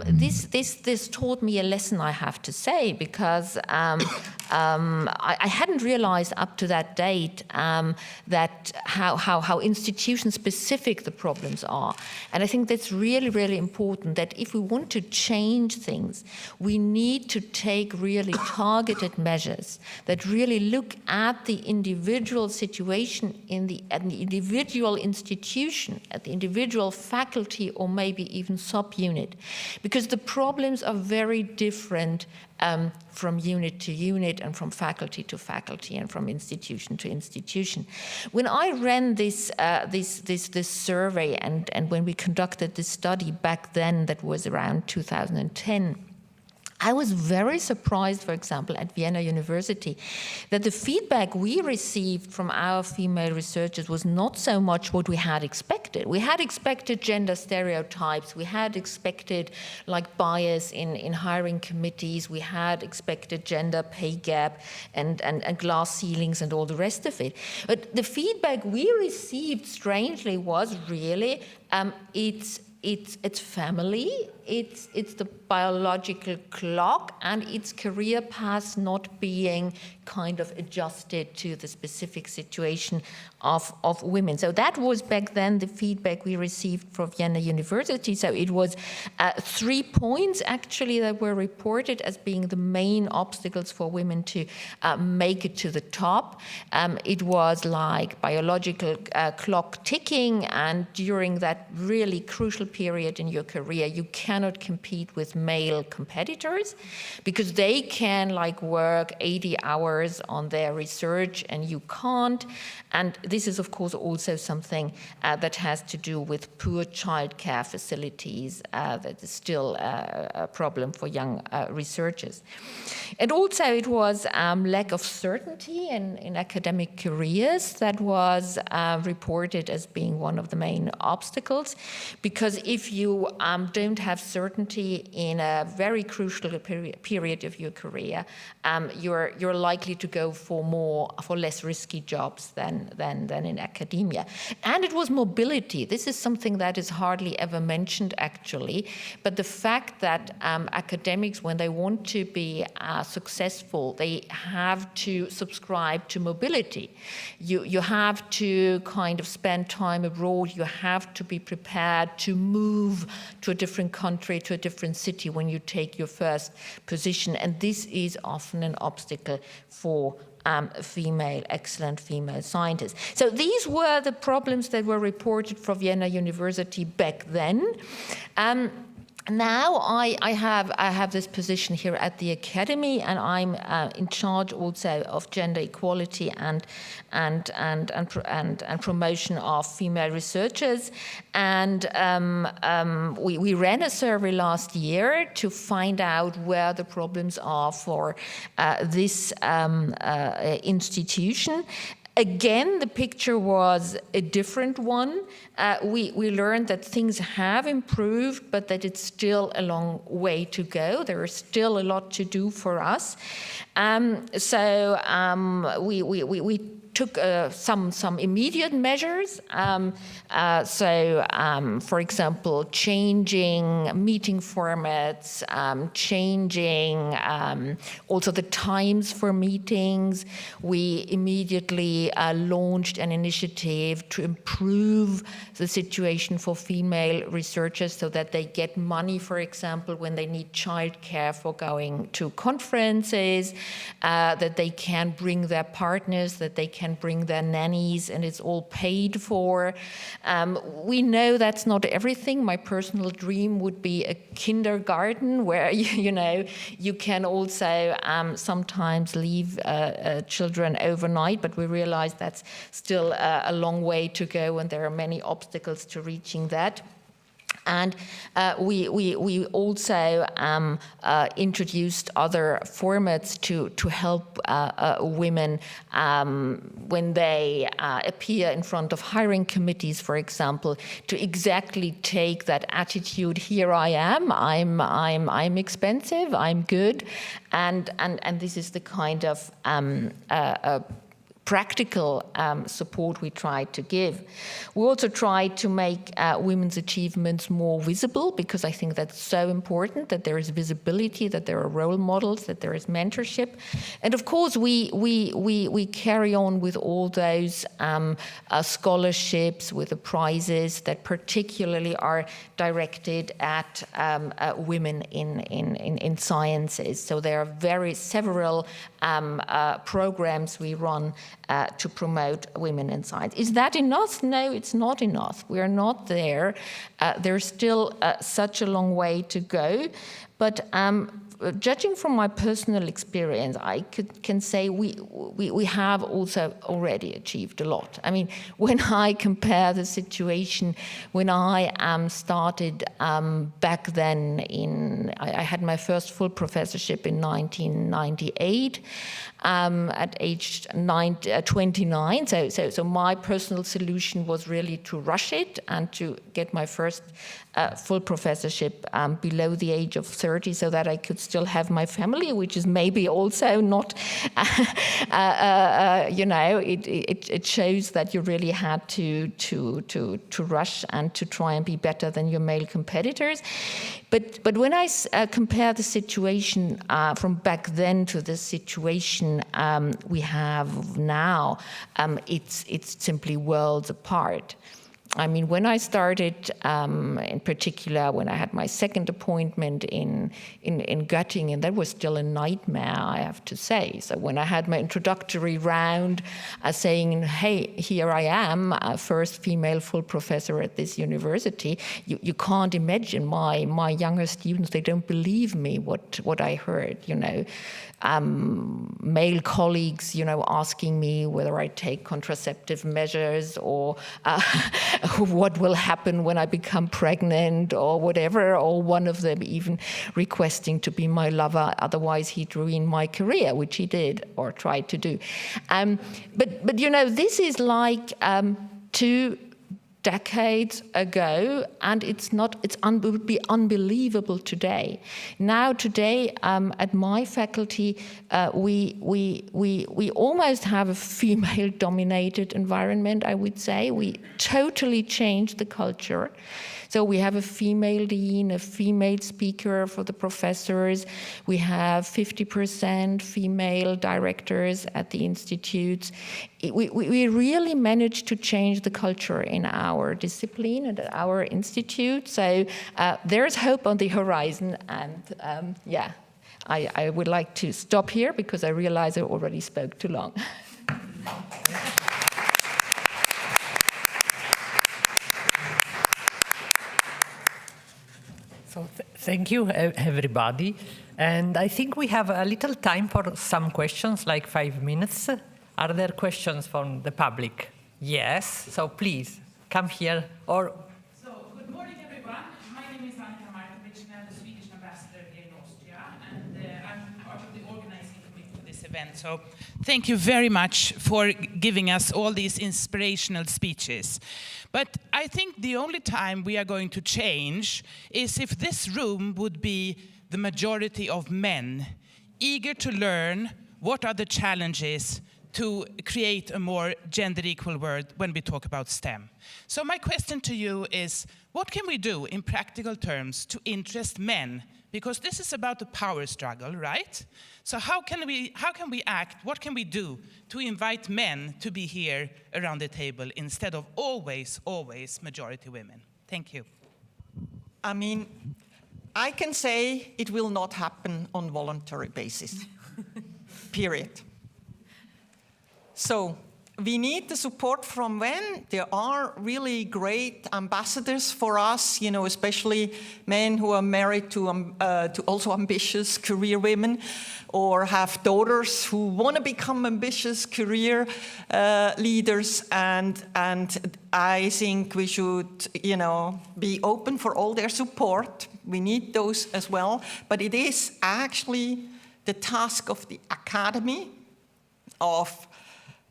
Speaker 6: this taught me a lesson, I have to say, because I hadn't realized up to that date that how institution-specific the problems are. And I think that's really, really important, that if we want to change things, we need to take really targeted measures that really look at the individual situation at the individual institution, at the individual faculty, or maybe even subunit. Because the problems are very different from unit to unit and from faculty to faculty and from institution to institution. When I ran this survey and when we conducted this study back then, that was around 2010, I was very surprised, for example, at Vienna University, that the feedback we received from our female researchers was not so much what we had expected. We had expected gender stereotypes, we had expected like bias in hiring committees, we had expected gender pay gap and glass ceilings and all the rest of it. But the feedback we received, strangely, was really it's family, it's the biological clock, and its career paths not being kind of adjusted to the specific situation of women. So that was back then the feedback we received from Vienna University. So it was 3 points actually that were reported as being the main obstacles for women to make it to the top. It was like biological clock ticking, and during that really crucial period in your career, you cannot compete with male competitors because they can like work 80 hours on their research and you can't. And this is, of course, also something that has to do with poor childcare facilities. That is still a problem for young researchers. And also it was lack of certainty in academic careers that was reported as being one of the main obstacles, because if you don't have certainty in a very crucial period of your career, you're likely to go for less risky jobs than in academia. And it was mobility. This is something that is hardly ever mentioned actually, but the fact that academics, when they want to be successful, they have to subscribe to mobility. You have to kind of spend time abroad. You have to be prepared to move to a different country, to a different city when you take your first position. And this is often an obstacle for excellent female scientists. So these were the problems that were reported from Vienna University back then. Now I have this position here at the academy, and I'm in charge also of gender equality and promotion of female researchers. And we ran a survey last year to find out where the problems are for this institution. Again, the picture was a different one. We learned that things have improved, but that it's still a long way to go. There is still a lot to do for us. We took some immediate measures. For example, changing meeting formats, changing also the times for meetings. We immediately launched an initiative to improve the situation for female researchers so that they get money, for example, when they need childcare for going to conferences, that they can bring their partners, that they can bring their nannies, and it's all paid for. We know that's not everything. My personal dream would be a kindergarten where you can also sometimes leave children overnight, but we realize that's still a long way to go, and there are many obstacles to reaching that. And we also introduced other formats to help women when they appear in front of hiring committees, for example, to exactly take that attitude. Here I am. I'm expensive. I'm good, and this is the kind of practical support we try to give. We also try to make women's achievements more visible, because I think that's so important, that there is visibility, that there are role models, that there is mentorship. And of course, we carry on with all those scholarships, with the prizes that particularly are directed at women in sciences. So there are several programs we run to promote women in science. Is that enough? No, it's not enough. We are not there. There's still such a long way to go. But judging from my personal experience, I can say we have also already achieved a lot. I mean, when I compare the situation, when I started back then I had my first full professorship in 1998 at age 29. So my personal solution was really to rush it and to get my first full professorship below the age of 30, so that I could still have my family, which is maybe also not, it shows that you really had to rush and to try and be better than your male competitors. But when I compare the situation from back then to the situation we have now, it's simply worlds apart. I mean, when I started, in particular, when I had my second appointment in Göttingen, that was still a nightmare, I have to say. So when I had my introductory round saying, hey, here I am, first female full professor at this university, you can't imagine my younger students, they don't believe me what I heard, male colleagues, asking me whether I take contraceptive measures or what will happen when I become pregnant or whatever, or one of them even requesting to be my lover, otherwise he'd ruin my career, which he did or tried to do. But this is like 2 decades ago, and it would be unbelievable today. Now, today, at my faculty, we almost have a female-dominated environment, I would say. We totally changed the culture. So we have a female dean, a female speaker for the professors. We have 50% female directors at the institutes. We really managed to change the culture in our discipline and at our institute. So there's hope on the horizon. And I would like to stop here because I realize I already spoke too long.
Speaker 1: So thank you, everybody. And I think we have a little time for some questions, like 5 minutes. Are there questions from the public? Yes, so please, come here.
Speaker 7: So, good morning, everyone. My name is Annika Markovic, and I'm the Swedish ambassador here in Austria, and I'm part of the organizing committee for this event. So, thank you very much for giving us all these inspirational speeches. But I think the only time we are going to change is if this room would be the majority of men, eager to learn what are the challenges to create a more gender equal world when we talk about STEM. So my question to you is, what can we do in practical terms to interest men? Because this is about the power struggle, right? So how can we act, what can we do to invite men to be here around the table instead of always majority women? Thank you.
Speaker 5: I mean, I can say it will not happen on voluntary basis, period. So we need the support from men. There are really great ambassadors for us, you know, especially men who are married to also ambitious career women, or have daughters who want to become ambitious career leaders. And I think we should, you know, be open for all their support. We need those as well. But it is actually the task of the academy, of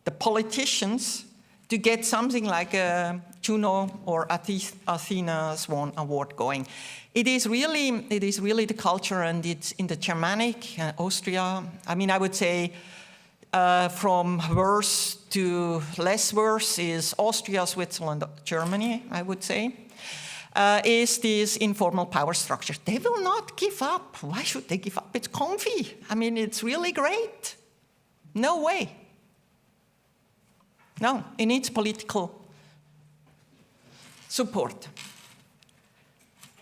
Speaker 5: the politicians, to get something like a Juno or Athena Swan Award going. It is really the culture, and it's in the Germanic, Austria. I mean, I would say from worse to less worse is Austria, Switzerland, Germany, I would say, is this informal power structure. They will not give up. Why should they give up? It's comfy. I mean, it's really great. No way. No, it needs political support.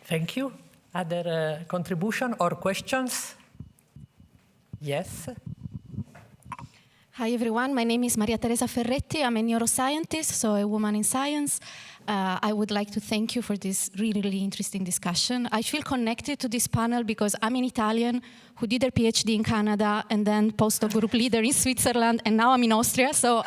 Speaker 1: Thank you. Other contribution or questions? Yes.
Speaker 8: Hi everyone, my name is Maria Teresa Ferretti. I'm a neuroscientist, so a woman in science. I would like to thank you for this really interesting discussion. I feel connected to this panel because I'm an Italian who did their PhD in Canada and then postdoc group leader in Switzerland, and now I'm in Austria, so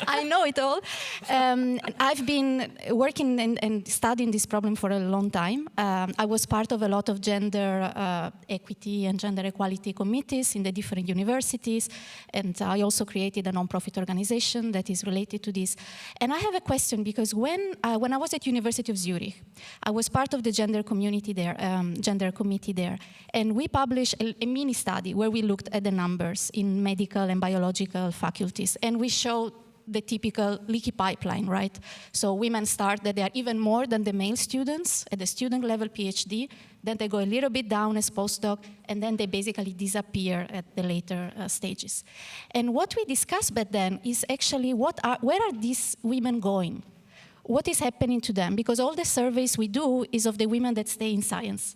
Speaker 8: I know it all. I've been working and studying this problem for a long time. I was part of a lot of gender equity and gender equality committees in the different universities, and I also created a non-profit organization that is related to this. And I have a question, because when I was at University of Zurich, I was part of the gender community there, gender committee there, and we published a mini study where we looked at the numbers in medical and biological faculties, and we showed the typical leaky pipeline, right? So women start that they are even more than the male students at the student level PhD, then they go a little bit down as postdoc, and then they basically disappear at the later stages. And what we discussed back then is actually where are these women going? What is happening to them? Because all the surveys we do is of the women that stay in science.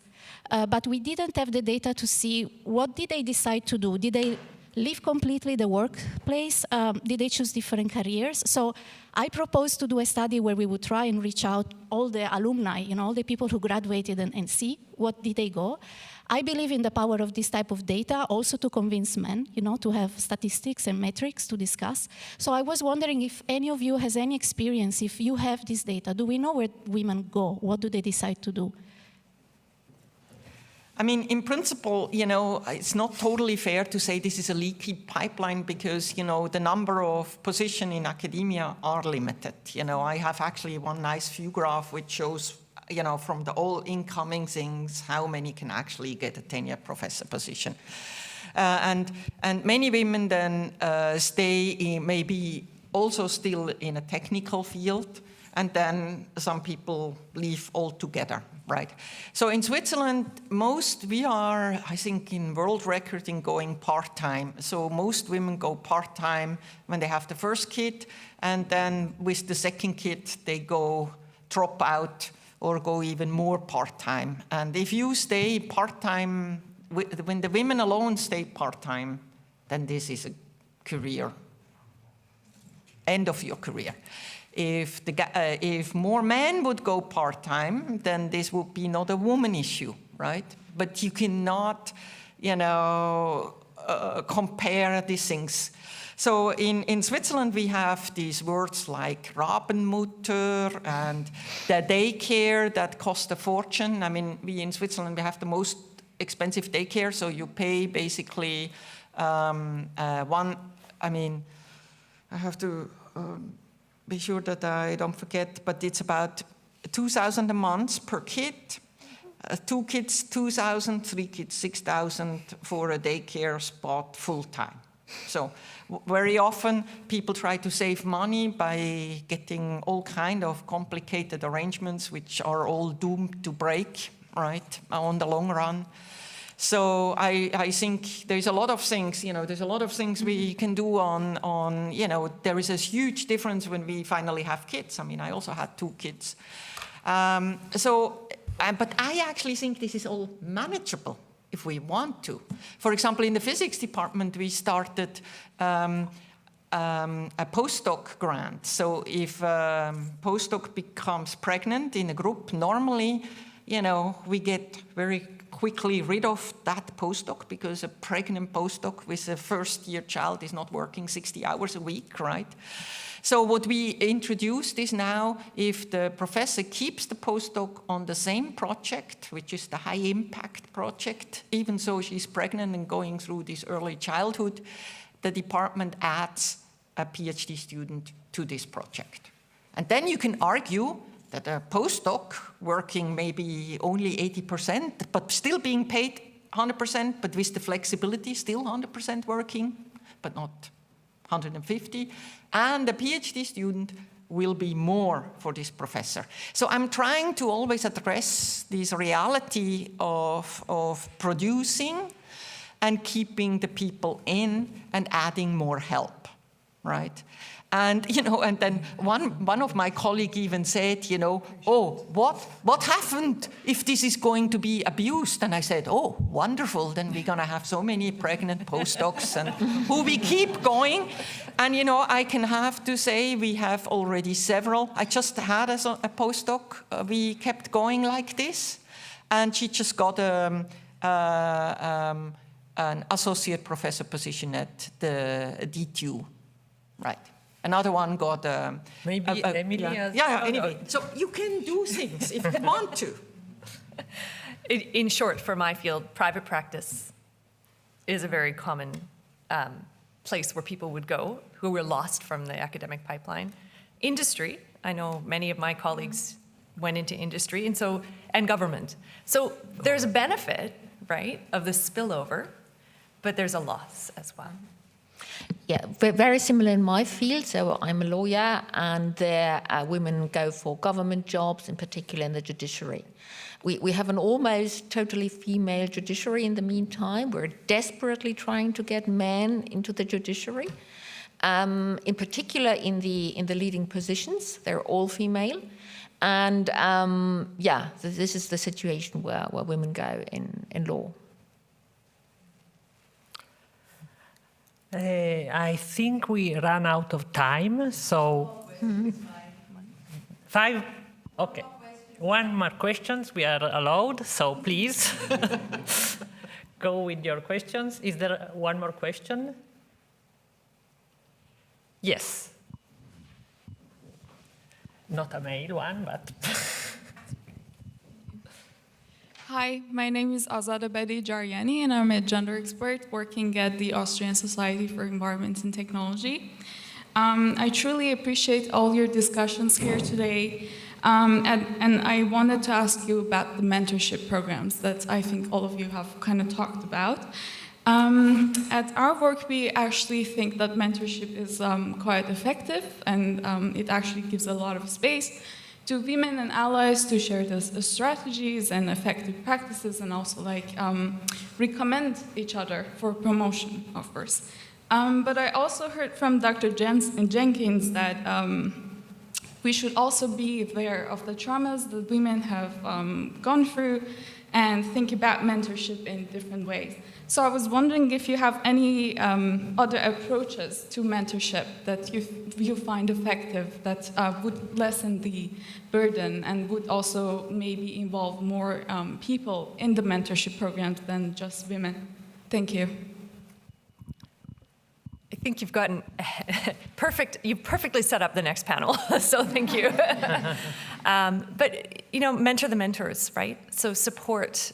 Speaker 8: But we didn't have the data to see what did they decide to do. Did they leave completely the workplace? Did they choose different careers? So I proposed to do a study where we would try and reach out all the alumni, you know, all the people who graduated and see what did they go. I believe in the power of this type of data also to convince men, you know, to have statistics and metrics to discuss. So I was wondering if any of you has any experience, if you have this data. Do we know where women go? What do they decide to do?
Speaker 5: I mean, in principle, you know, it's not totally fair to say this is a leaky pipeline because, you know, the number of positions in academia are limited. You know, I have actually one nice view graph which shows, you know, from the all incoming things, how many can actually get a tenure professor position. And many women then stay in, maybe also still in a technical field, and then some people leave altogether, right? So in Switzerland, we are, I think, in world record in going part-time. So most women go part-time when they have the first kid, and then with the second kid, they drop out or go even more part-time. And if you stay part-time, when the women alone stay part-time, then this is a career, end of your career. If more men would go part-time, then this would be not a woman issue, right? But you cannot, you know, compare these things. So in Switzerland, we have these words like Rabenmutter and the daycare that cost a fortune. I mean, we in Switzerland, we have the most expensive daycare, so you pay basically I have to be sure that I don't forget, but it's about 2,000 a month per kid. 2 kids, 2,000, 3 kids, 6,000 for a daycare spot full time. So very often people try to save money by getting all kind of complicated arrangements which are all doomed to break, right, on the long run. So I think there's a lot of things, there's a lot of things we can do on there is a huge difference when we finally have kids. I mean, I also had 2 kids. But I actually think this is all manageable if we want to. For example, in the physics department, we started a postdoc grant. So if a postdoc becomes pregnant in a group, normally, we get very quickly rid of that postdoc because a pregnant postdoc with a first-year child is not working 60 hours a week, right? So what we introduced is now, if the professor keeps the postdoc on the same project, which is the high-impact project, even though she's pregnant and going through this early childhood, the department adds a PhD student to this project. And then you can argue that a postdoc working maybe only 80%, but still being paid 100%, but with the flexibility, still 100% working, but not 150, and the PhD student will be more for this professor. So I'm trying to always address this reality of producing and keeping the people in and adding more help, right? And, and then one of my colleagues even said, oh, what happened if this is going to be abused? And I said, oh, wonderful, then we're going to have so many pregnant postdocs and who we keep going. And, I can have to say we have already several. I just had a postdoc. We kept going like this. And she just got an associate professor position at the DTU, right? Another one got
Speaker 1: maybe Emily has...
Speaker 5: anyway. So you can do things if you want to.
Speaker 2: In short, for my field, private practice is a very common place where people would go who were lost from the academic pipeline. Industry, I know many of my colleagues went into industry, and government. So there's a benefit, right, of the spillover, but there's a loss as well.
Speaker 6: Yeah, very similar in my field. So I'm a lawyer, and there women go for government jobs, in particular in the judiciary. We have an almost totally female judiciary in the meantime. We're desperately trying to get men into the judiciary, in particular in the leading positions. They're all female. And this is the situation where women go in law.
Speaker 1: I think we ran out of time, so 5, okay. 1 more questions, we are allowed, so please go with your questions. Is there 1 more question? Yes. Not a male one, but...
Speaker 9: Hi, my name is Azada Bedi Jaryani, and I'm a gender expert working at the Austrian Society for Environment and Technology. I truly appreciate all your discussions here today, and I wanted to ask you about the mentorship programs that I think all of you have kind of talked about. At our work, we actually think that mentorship is quite effective, and it actually gives a lot of space to women and allies to share the strategies and effective practices, and also recommend each other for promotion, of course. But I also heard from Dr. Jenkins that we should also be aware of the traumas that women have gone through and think about mentorship in different ways. So I was wondering if you have any other approaches to mentorship that you find effective, that would lessen the burden and would also maybe involve more people in the mentorship programs than just women. Thank you.
Speaker 2: I think you've gotten you've perfectly set up the next panel, so thank you. But, mentor the mentors, right? So support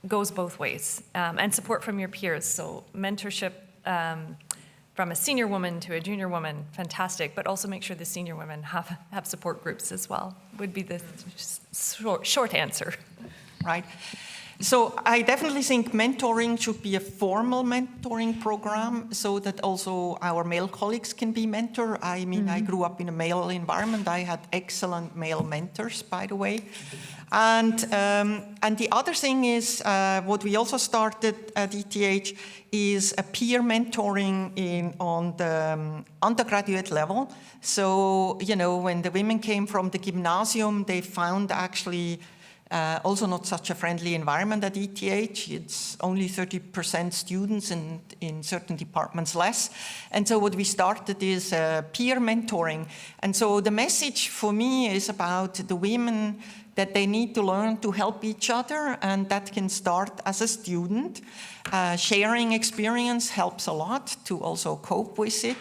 Speaker 2: goes both ways, and support from your peers. So mentorship from a senior woman to a junior woman, fantastic, but also make sure the senior women have support groups as well, would be the short answer.
Speaker 5: Right. So I definitely think mentoring should be a formal mentoring program so that also our male colleagues can be mentored. I mean, I grew up in a male environment. I had excellent male mentors, by the way. And the other thing is, what we also started at ETH is a peer mentoring on the undergraduate level. So, you know, when the women came from the gymnasium, they found actually also not such a friendly environment at ETH. It's only 30% students and in certain departments less. And so what we started is peer mentoring. And so the message for me is about the women that they need to learn to help each other, and that can start as a student. Sharing experience helps a lot to also cope with it.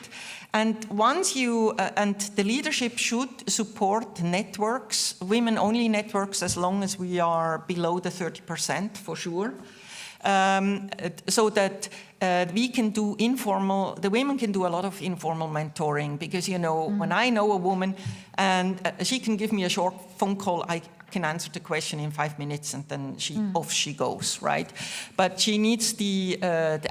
Speaker 5: And once you, and the leadership should support networks, women-only networks, as long as we are below the 30% for sure, so that we can do the women can do a lot of informal mentoring, because, you know, when I know a woman and she can give me a short phone call, I can answer the question in 5 minutes, and then off she goes, right? But she needs the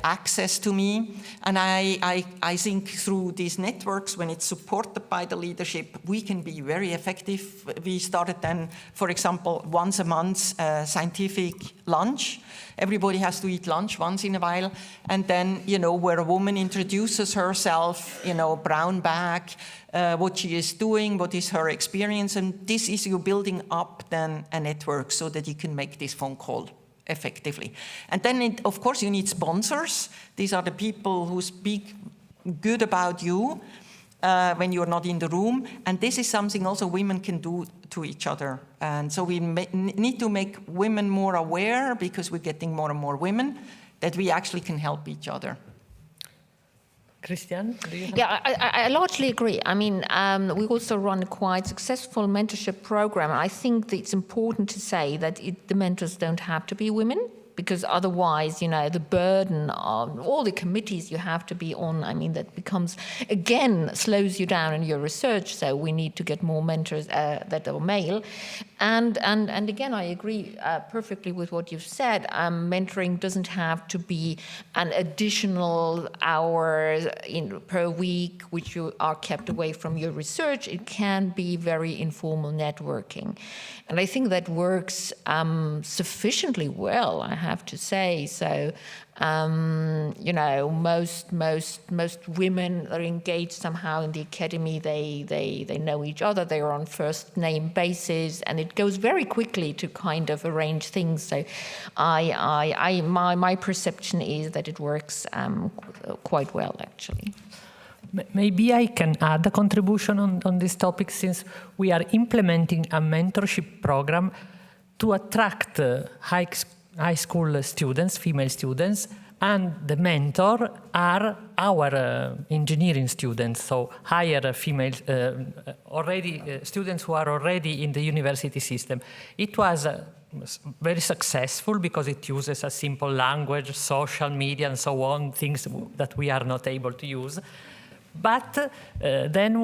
Speaker 5: access to me, and I think through these networks, when it's supported by the leadership, we can be very effective. We started then, for example, once a month scientific lunch. Everybody has to eat lunch once in a while, and then, you know, where a woman introduces herself, you know, brown bag, what she is doing, what is her experience, and this is you building up then a network so that you can make this phone call effectively. And then, of course, you need sponsors. These are the people who speak good about you when you're not in the room, and this is something also women can do to each other. And so we need to make women more aware, because we're getting more and more women, that we actually can help each other.
Speaker 1: Christian, do you have?
Speaker 6: Yeah, I largely agree. I mean, we also run a quite successful mentorship program. I think that it's important to say that the mentors don't have to be women, because otherwise, you know, the burden of all the committees you have to be on, I mean, that becomes, again, slows you down in your research. So we need to get more mentors that are male. And again, I agree perfectly with what you've said. Mentoring doesn't have to be an additional hour per week, which you are kept away from your research. It can be very informal networking. And I think that works sufficiently well, I have to say. So, you know, most women are engaged somehow in the academy. They know each other. They are on first name basis, and it goes very quickly to kind of arrange things. So, my perception is that it works quite well, actually.
Speaker 1: Maybe I can add a contribution on this topic, since we are implementing a mentorship program to attract high school students, female students, and the mentor are our engineering students, so higher female, students who are already in the university system. It was very successful because it uses a simple language, social media, and so on, things that we are not able to use. But then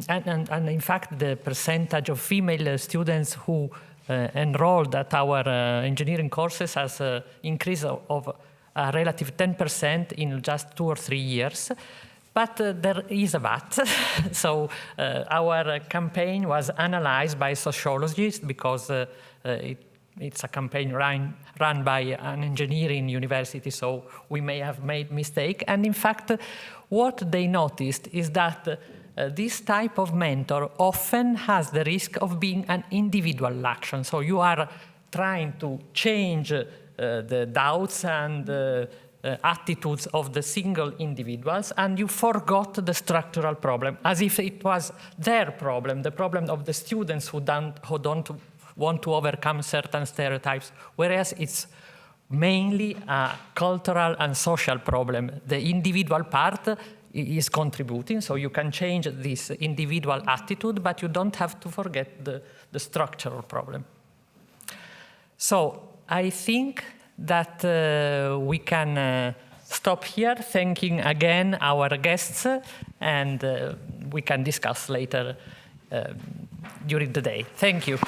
Speaker 1: and in fact, the percentage of female students who enrolled at our engineering courses has increased of a relative 10% in just 2 or 3 years. But there is a but. So our campaign was analyzed by sociologists, because it's a campaign run by an engineering university, so we may have made mistake. And in fact, what they noticed is that this type of mentor often has the risk of being an individual action. So you are trying to change the doubts and attitudes of the single individuals, and you forgot the structural problem, as if it was their problem, the problem of the students who don't want to overcome certain stereotypes, whereas it's mainly a cultural and social problem. The individual part is contributing, so you can change this individual attitude, but you don't have to forget the structural problem. So I think that we can stop here, thanking again our guests, and we can discuss later during the day. Thank you.